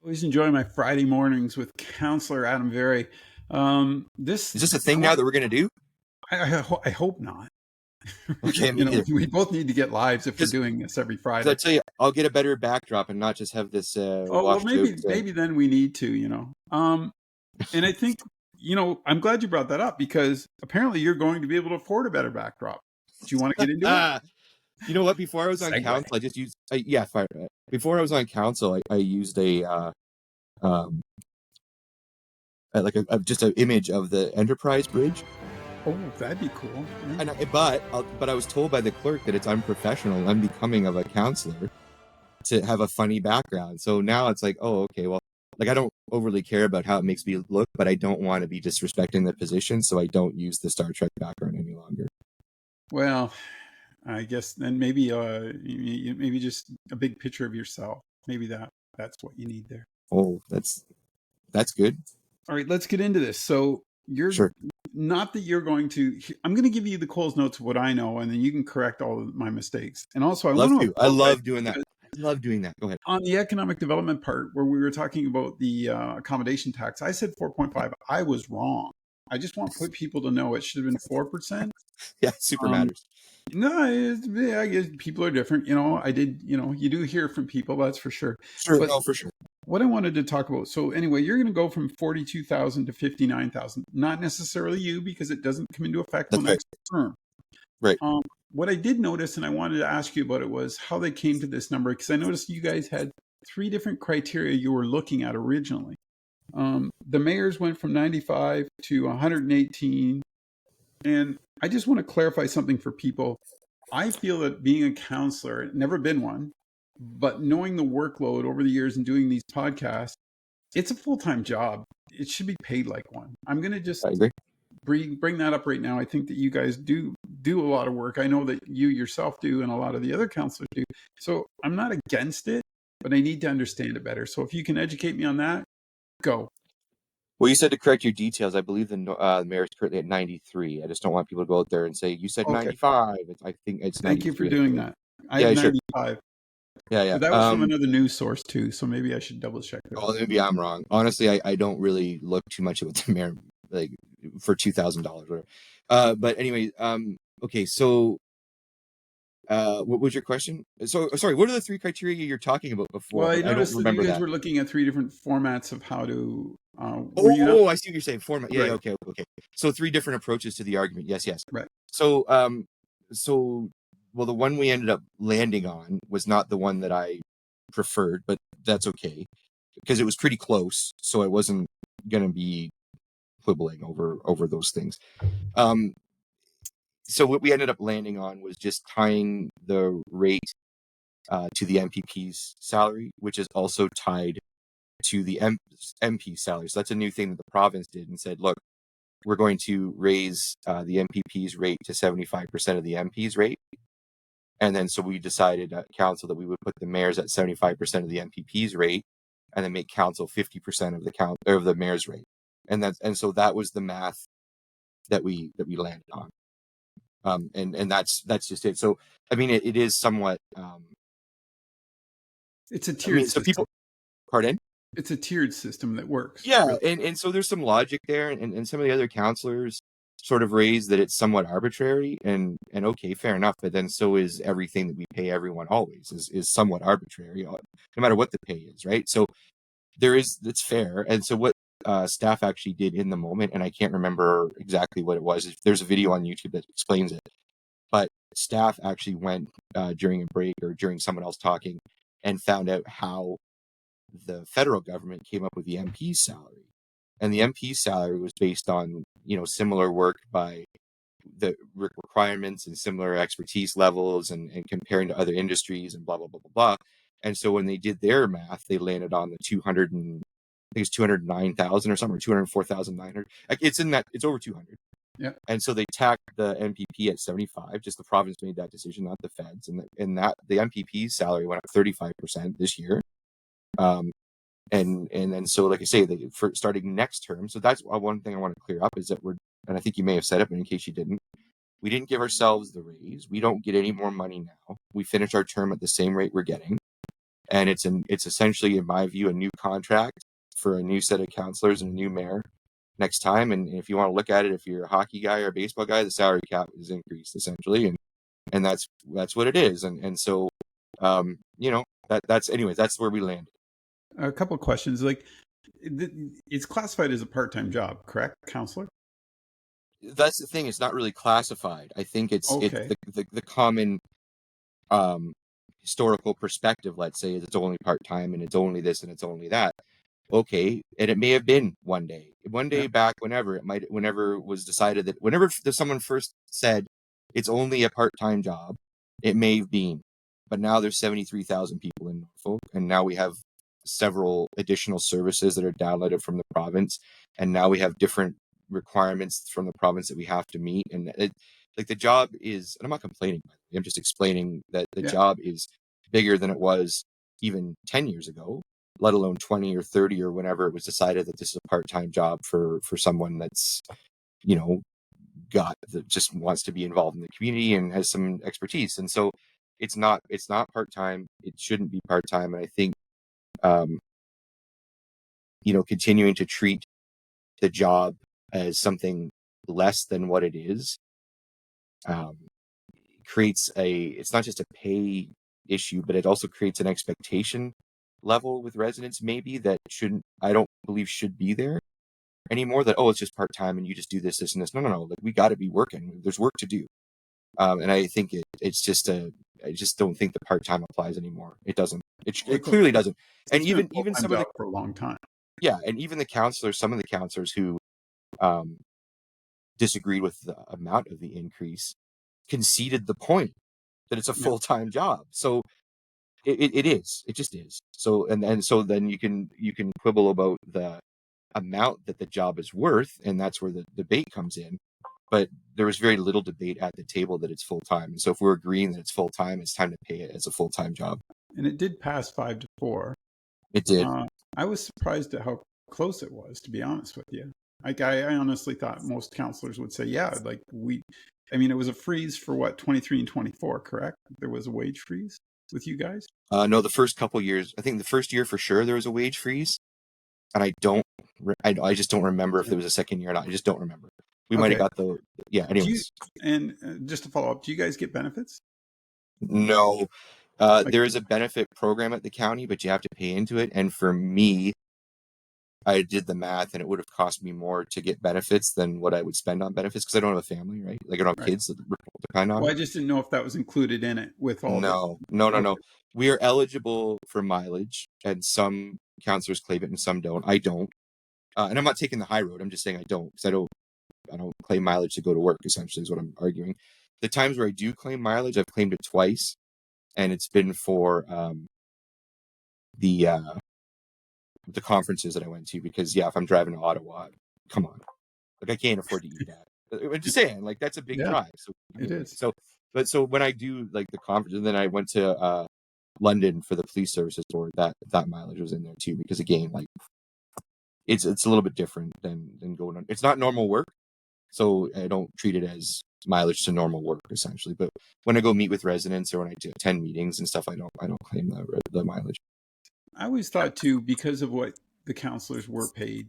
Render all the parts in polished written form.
Always enjoy my Friday mornings with Councillor Adam Very. This Is this a thing now that we're going to do? I hope not. Okay, me neither. We both need to get lives if we're doing this every Friday. I tell you, I'll get a better backdrop and not just have this. Well, maybe then we need to. And I think I'm glad you brought that up because apparently you're going to be able to afford a better backdrop. Do you want to get into it? You know what? Before I was on council, I just used before I was on council, I used just an image of the Enterprise Bridge. Oh, that'd be cool. Yeah. But I was told by the clerk that it's unprofessional and unbecoming of a councillor to have a funny background. So now it's like, oh, okay, well, like I don't overly care about how it makes me look, but I don't want to be disrespecting the position, so I don't use the Star Trek background any longer. Well, I guess then maybe maybe just a big picture of yourself. Maybe that's what you need there. Oh, that's good. All right, let's get into this. So you're sure. Not that you're going to. I'm going to give you the Coles notes of what I know, and then you can correct all of my mistakes. And also, I love doing that. I love doing that. Go ahead. On the economic development part, where we were talking about the accommodation tax, I said 4.5. I was wrong. I just want people to know it should have been 4%. Yeah, super matters. No, I guess people are different. You do hear from people, that's for sure. Sure, no, for sure. What I wanted to talk about. So anyway, you're going to go from 42,000 to 59,000. Not necessarily you, because it doesn't come into effect till next term. Right. What I did notice, and I wanted to ask you about it, was how they came to this number, because I noticed you guys had 3 different criteria you were looking at originally. The mayors went from 95 to 118. And I just want to clarify something for people. I feel that being a councillor, never been one, but knowing the workload over the years and doing these podcasts, it's a full-time job. It should be paid like one. I'm going to just bring that up right now. I think that you guys do a lot of work. I know that you yourself do, and a lot of the other councillors do. So I'm not against it, but I need to understand it better. So if you can educate me on that, go. Well, you said to correct your details. I believe the mayor is currently at 93. I just don't want people to go out there and say, you said 95. I think it's 93. Thank you for doing that. I have 95. Sure. Yeah. But that was from another news source too, so maybe I should double check that. Oh, maybe I'm wrong. Honestly, I don't really look too much at what the mayor, like, for $2,000. But anyway, okay, so what was your question? So sorry, what are the 3 criteria you're talking about before? Well, I noticed that you guys were looking at 3 different formats of how to. I see what you're saying. Format. Yeah, right. Okay. So 3 different approaches to the argument. Yes. Right. So well, the one we ended up landing on was not the one that I preferred, but that's okay because it was pretty close. So I wasn't going to be quibbling over those things. So what we ended up landing on was just tying the rate to the MPP's salary, which is also tied to the MP salary. So that's a new thing that the province did and said, look, we're going to raise the MPP's rate to 75% of the MP's rate. And then so we decided at council that we would put the mayors at 75% of the MPP's rate and then make council 50% of the mayor's rate. And so that was the math that we landed on. And that's just it. So I mean it is somewhat it's a tiered system. So people, pardon? It's a tiered system that works. Yeah, really. And so there's some logic there, and some of the other councillors sort of raised that it's somewhat arbitrary, and okay, fair enough, but then so is everything that we pay everyone always is somewhat arbitrary, no matter what the pay is, right? So it's fair. And so what staff actually did in the moment, and I can't remember exactly what it was. There's a video on YouTube that explains it, but staff actually went during a break or during someone else talking and found out how the federal government came up with the MP's salary. And the MP's salary was based on, similar work by the requirements and similar expertise levels and comparing to other industries and blah, blah, blah, blah, blah. And so when they did their math, they landed on the 209,000 or something, or 204,900. It's over 200. Yeah. And so they tacked the MPP at 75. Just the province made that decision, not the feds. And that the MPP's salary went up 35% this year. And then so like I say, for starting next term. So that's one thing I want to clear up is that and I think you may have said it, but in case you didn't, we didn't give ourselves the raise. We don't get any more money now. We finish our term at the same rate we're getting. And it's essentially, in my view, a new contract for a new set of councillors and a new mayor next time. And if you want to look at it, if you're a hockey guy or a baseball guy, the salary cap is increased essentially, and that's what it is. And so, that's anyways, that's where we landed. A couple of questions. Like, it's classified as a part-time job, correct, counselor? That's the thing. It's not really classified. I think it's Okay. the common um, historical perspective. Let's say is it's only part time and it's only this and it's only that. Okay, and it may have been one Yeah. day back, whenever it was decided that whenever someone first said it's only a part time job, it may have been, but now there's 73,000 people in Norfolk, and now we have several additional services that are downloaded from the province, and now we have different requirements from the province that we have to meet, and like the job is, and I'm not complaining, by the way, I'm just explaining that the Yeah. job is bigger than it was even 10 years ago, let alone 20 or 30 or whenever it was decided that this is a part-time job for someone that's, you know, just wants to be involved in the community and has some expertise. And so it's not part-time. It shouldn't be part-time. And I think, um, continuing to treat the job as something less than what it is, um, creates it's not just a pay issue, but it also creates an expectation level with residents, maybe, that I don't believe should be there anymore. That, oh, it's just part-time and you just do this and this. No. Like, we got to be working. There's work to do. And I think it's just I just don't think the part-time applies anymore. It doesn't. Well, It clearly doesn't. And it's been a even full-time some of job for a long time. and even some of the counselors who um, disagreed with the amount of the increase conceded the point that it's a Yeah. full-time job. So it is. It just is. So and so then you can quibble about the amount that the job is worth, and that's where the debate comes in. But there was very little debate at the table that it's full-time. And so if we're agreeing that it's full-time, it's time to pay it as a full-time job. And it did pass 5-4. It did. Uh, I was surprised at how close it was, to be honest with you. Like, I honestly thought most counselors would say, yeah, like I mean, it was a freeze for what, 23 and 24, correct? There was a wage freeze with you guys? No, the first couple years, I think the first year for sure there was a wage freeze, and I just don't remember if Yeah. there was a second year or not. I just don't remember. We might have Okay. got the yeah. Do you, Anyways, and just to follow up, do you guys get benefits? no. Like, There is a benefit program at the county, but you have to pay into it. And for me, I did the math, and it would have cost me more to get benefits than what I would spend on benefits because I don't have a family, right? Like, I don't have right. kids that depend on Well, me. I just didn't know if that was included in it with all the. No. Okay. We are eligible for mileage, and some counselors claim it and some don't. I don't. And I'm not taking the high road. I'm just saying I don't, because I don't claim mileage to go to work, essentially, is what I'm arguing. The times where I do claim mileage, I've claimed it twice, and it's been for the conferences that I went to. Because if I'm driving to Ottawa, come on, like, I can't afford to eat that. I'm just saying, like, that's a big Yeah, drive. So it anyway, is. so when I do, like, the conference, and then I went to London for the police services board, that mileage was in there too, because again, like, it's a little bit different than going on. It's not normal work, so I don't treat it as mileage to normal work, essentially. But when I go meet with residents or when I attend meetings and stuff, I don't claim the mileage. I always thought too, because of what the counselors were paid,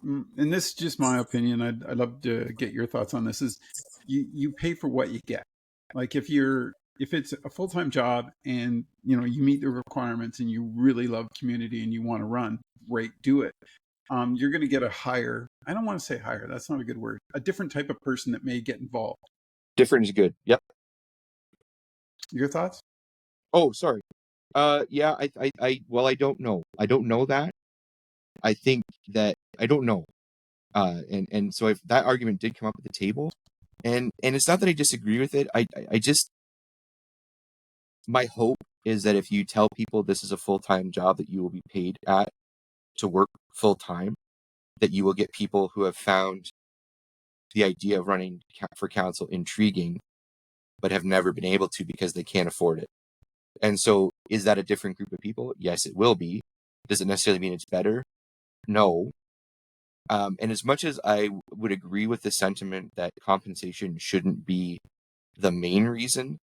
and this is just my opinion. I'd love to get your thoughts on this. Is you pay for what you get. Like, if it's a full time job and you meet the requirements and you really love community and you want to run, great, do it. You're going to get a higher. I don't want to say higher. That's not a good word. A different type of person that may get involved. Different is good. Yep. Your thoughts? Oh, sorry. Yeah. Well, I don't know. I don't know that. I think that I don't know. And so if that argument did come up at the table, and it's not that I disagree with it. I just, my hope is that if you tell people this is a full-time job that you will be paid at to work full-time, that you will get people who have found the idea of running for council intriguing, but have never been able to because they can't afford it. And so, is that a different group of people? Yes, it will be. Does it necessarily mean it's better? No. And as much as I would agree with the sentiment that compensation shouldn't be the main reason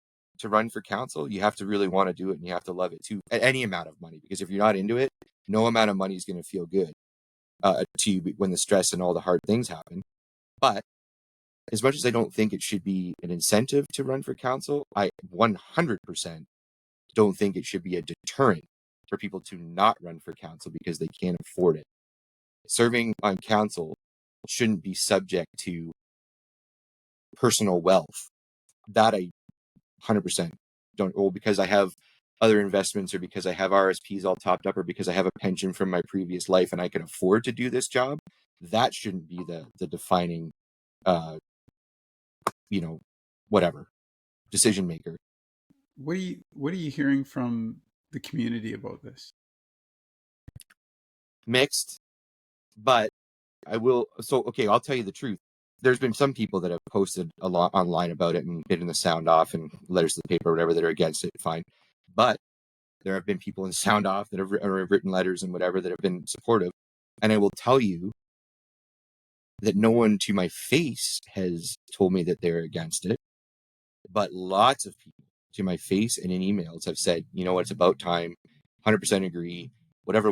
to run for council, you have to really want to do it, and you have to love it too, at any amount of money, because if you're not into it, no amount of money is going to feel good to you when the stress and all the hard things happen. But as much as I don't think it should be an incentive to run for council, I 100% don't think it should be a deterrent for people to not run for council because they can't afford it. Serving on council shouldn't be subject to personal wealth. That I 100% don't, or because I have other investments, or because I have RSPs all topped up, or because I have a pension from my previous life and I can afford to do this job. That shouldn't be the defining, whatever decision maker. What are you hearing from the community about this? Mixed, but I will. So, okay, I'll tell you the truth. There's been some people that have posted a lot online about it and been the sound off and letters to the paper or whatever that are against it. Fine. But there have been people in sound off that have written letters and whatever that have been supportive. And I will tell you that no one to my face has told me that they're against it. But lots of people to my face and in emails have said, you know what, it's about time, 100% agree, whatever.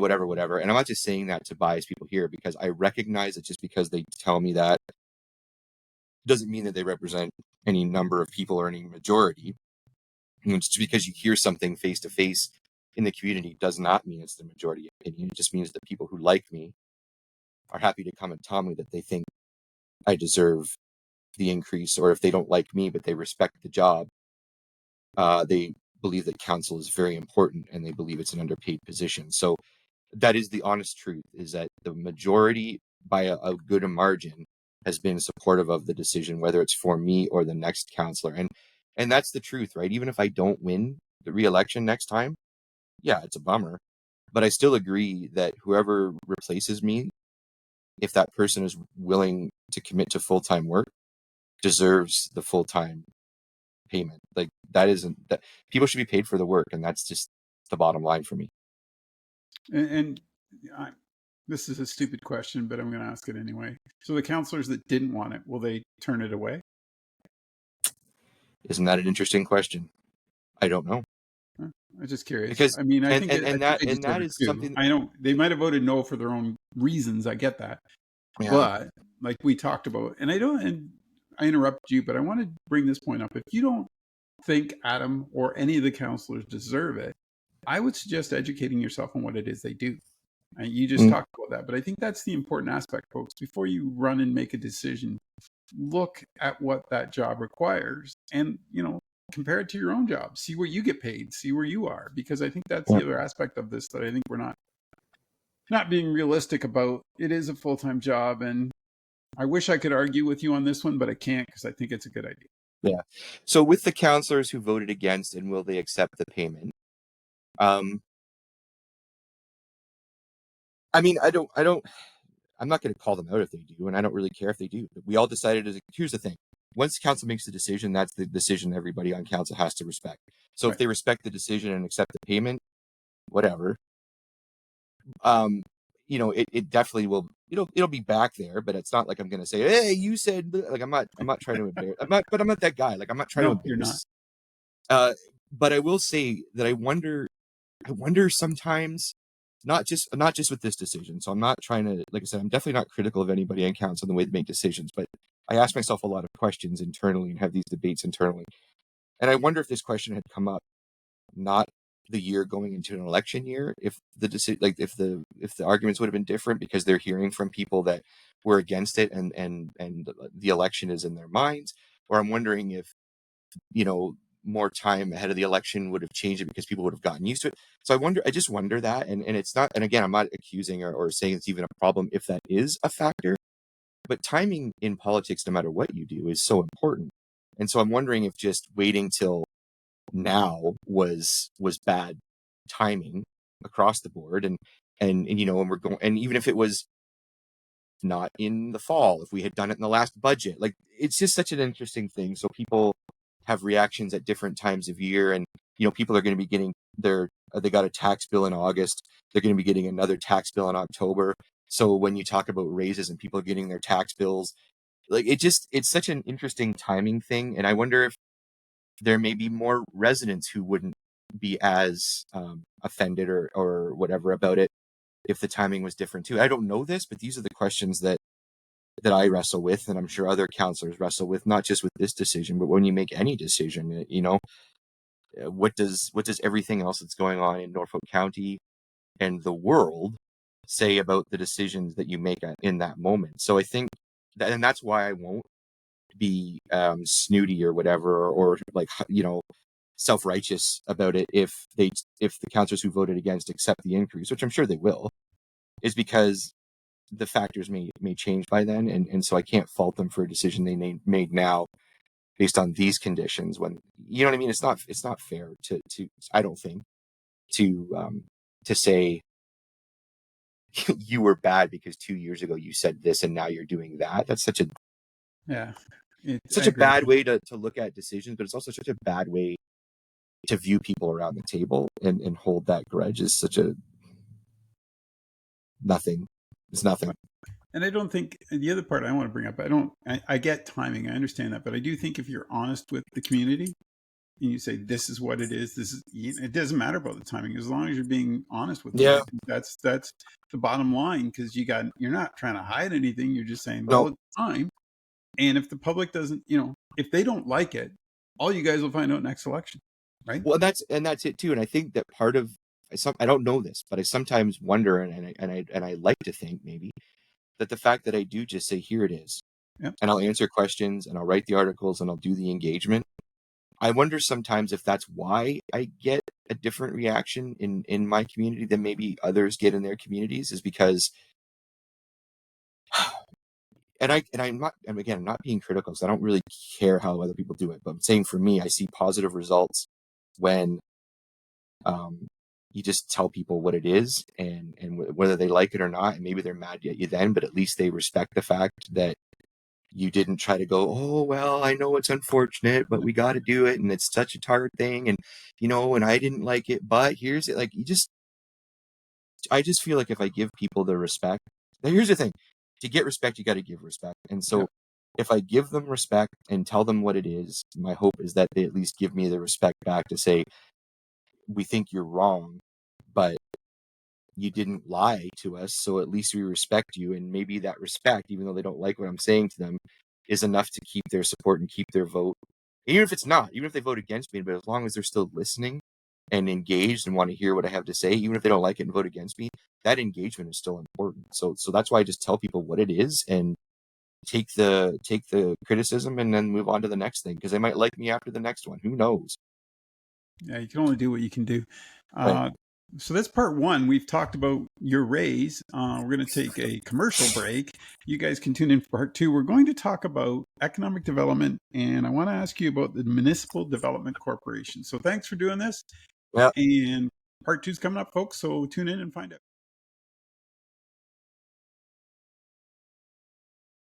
And I'm not just saying that to bias people here, because I recognize that just because they tell me that doesn't mean that they represent any number of people or any majority. Just because you hear something face to face in the community does not mean it's the majority opinion. It just means that people who like me are happy to come and tell me that they think I deserve the increase, or if they don't like me but they respect the job, they believe that council is very important and they believe it's an underpaid position. So that is the honest truth, is that the majority by a good margin has been supportive of the decision, whether it's for me or the next councillor. And that's the truth, right? Even if I don't win the re-election next time, yeah, it's a bummer, but I still agree that whoever replaces me, if that person is willing to commit to full-time work, deserves the full-time payment. Like, that people should be paid for the work, and that's just the bottom line for me. And this is a stupid question, but I'm going to ask it anyway. So the councillors that didn't want it, will they turn it away? Isn't that an interesting question? I don't know. I'm just curious. Because I mean, I think that they deserve it is too. something. I know they might have voted no for their own reasons. I get that, Yeah. but like we talked about, and I interrupt you, but I want to bring this point up. If you don't think Adam or any of the councillors deserve it, I would suggest educating yourself on what it is they do. And you just talked about that, but I think that's the important aspect, folks. Before you run and make a decision, look at what that job requires, and compare it to your own job. See where you get paid. See where you are, because I think that's the other aspect of this that I think we're not being realistic about. It is a full-time job, and I wish I could argue with you on this one, but I can't, because I think it's a good idea. Yeah. So with the councillors who voted against, and will they accept the payment? I mean, I'm not going to call them out if they do, and I don't really care if they do. But we all decided, here's the thing. Once council makes the decision, that's the decision everybody on council has to respect. So if they respect the decision and accept the payment, whatever. It definitely will, it'll be back there, but it's not like I'm going to say, hey, you said, like, I'm not trying to embarrass, but I'm not that guy. Like, I'm not trying to embarrass. You're not. But I will say that I wonder sometimes, not just with this decision. So I'm not trying to, like I said, I'm definitely not critical of anybody on council and the way they make decisions, but I ask myself a lot of questions internally and have these debates internally. And I wonder if this question had come up not the year going into an election year, if the arguments would have been different, because they're hearing from people that were against it, and the election is in their minds. Or I'm wondering if more time ahead of the election would have changed it, because people would have gotten used to it. So I just wonder that, and it's not, and again, I'm not accusing or saying it's even a problem if that is a factor, but timing in politics, no matter what you do, is so important. And so I'm wondering if just waiting till now was bad timing across the board, and we're going, and even if it was not in the fall, if we had done it in the last budget, like, it's just such an interesting thing. So people have reactions at different times of year, and people are going to be getting they got a tax bill in August, they're going to be getting another tax bill in October. So when you talk about raises and people getting their tax bills, like, it's such an interesting timing thing. And I wonder if there may be more residents who wouldn't be as offended or whatever about it if the timing was different too. I don't know this, but these are the questions that I wrestle with, and I'm sure other councillors wrestle with, not just with this decision, but when you make any decision, what does everything else that's going on in Norfolk County and the world say about the decisions that you make in that moment? So I think that, and that's why I won't be snooty or whatever, or like, self-righteous about it if the councillors who voted against accept the increase, which I'm sure they will, is because the factors may change by then, and so I can't fault them for a decision they made now based on these conditions. When, you know what I mean, it's not fair to I don't think to say you were bad because 2 years ago you said this and now you're doing that. That's such a bad way to look at decisions, but it's also such a bad way to view people around the table, and hold that grudge is such a nothing. It's nothing. And I don't think, the other part I want to bring up, I get timing, I understand that, but I do think if you're honest with the community and you say, this is what it is, it doesn't matter about the timing, as long as you're being honest with them. Yeah. I think that's the bottom line, because you're not trying to hide anything. You're just saying, No. well, it's time. And if the public doesn't, if they don't like it, all you guys will find out next election, right? Well, that's it too. And I think that part of, I don't know this, but I sometimes wonder, and I like to think maybe that the fact that I do just say, here it is, Yep. and I'll answer questions and I'll write the articles and I'll do the engagement. I wonder sometimes if that's why I get a different reaction in my community than maybe others get in their communities, is because, and I'm not being critical, because I don't really care how other people do it, but I'm saying, for me, I see positive results when you just tell people what it is, and whether they like it or not, and maybe they're mad at you then, but at least they respect the fact that you didn't try to go, oh, well, I know it's unfortunate, but we got to do it, and it's such a hard thing, and and I didn't like it, but here's it. Like, I just feel like if I give people the respect, now here's the thing: to get respect, you got to give respect, and so. Yeah. If I give them respect and tell them what it is, my hope is that they at least give me the respect back to say, we think you're wrong, but you didn't lie to us, so at least we respect you. And maybe that respect, even though they don't like what I'm saying to them, is enough to keep their support and keep their vote. Even if it's not, even if they vote against me, but as long as they're still listening and engaged and want to hear what I have to say, even if they don't like it and vote against me, that engagement is still important. So that's why I just tell people what it is, and take the criticism and then move on to the next thing, because they might like me after the next one. Who knows? Yeah, you can only do what you can do. Right. So that's part one. We've talked about your raise. We're going to take a commercial break. You guys can tune in for part two. We're going to talk about economic development, and I want to ask you about the Municipal Development Corporation. So thanks for doing this. Yeah. And part two's coming up, folks. So tune in and find out.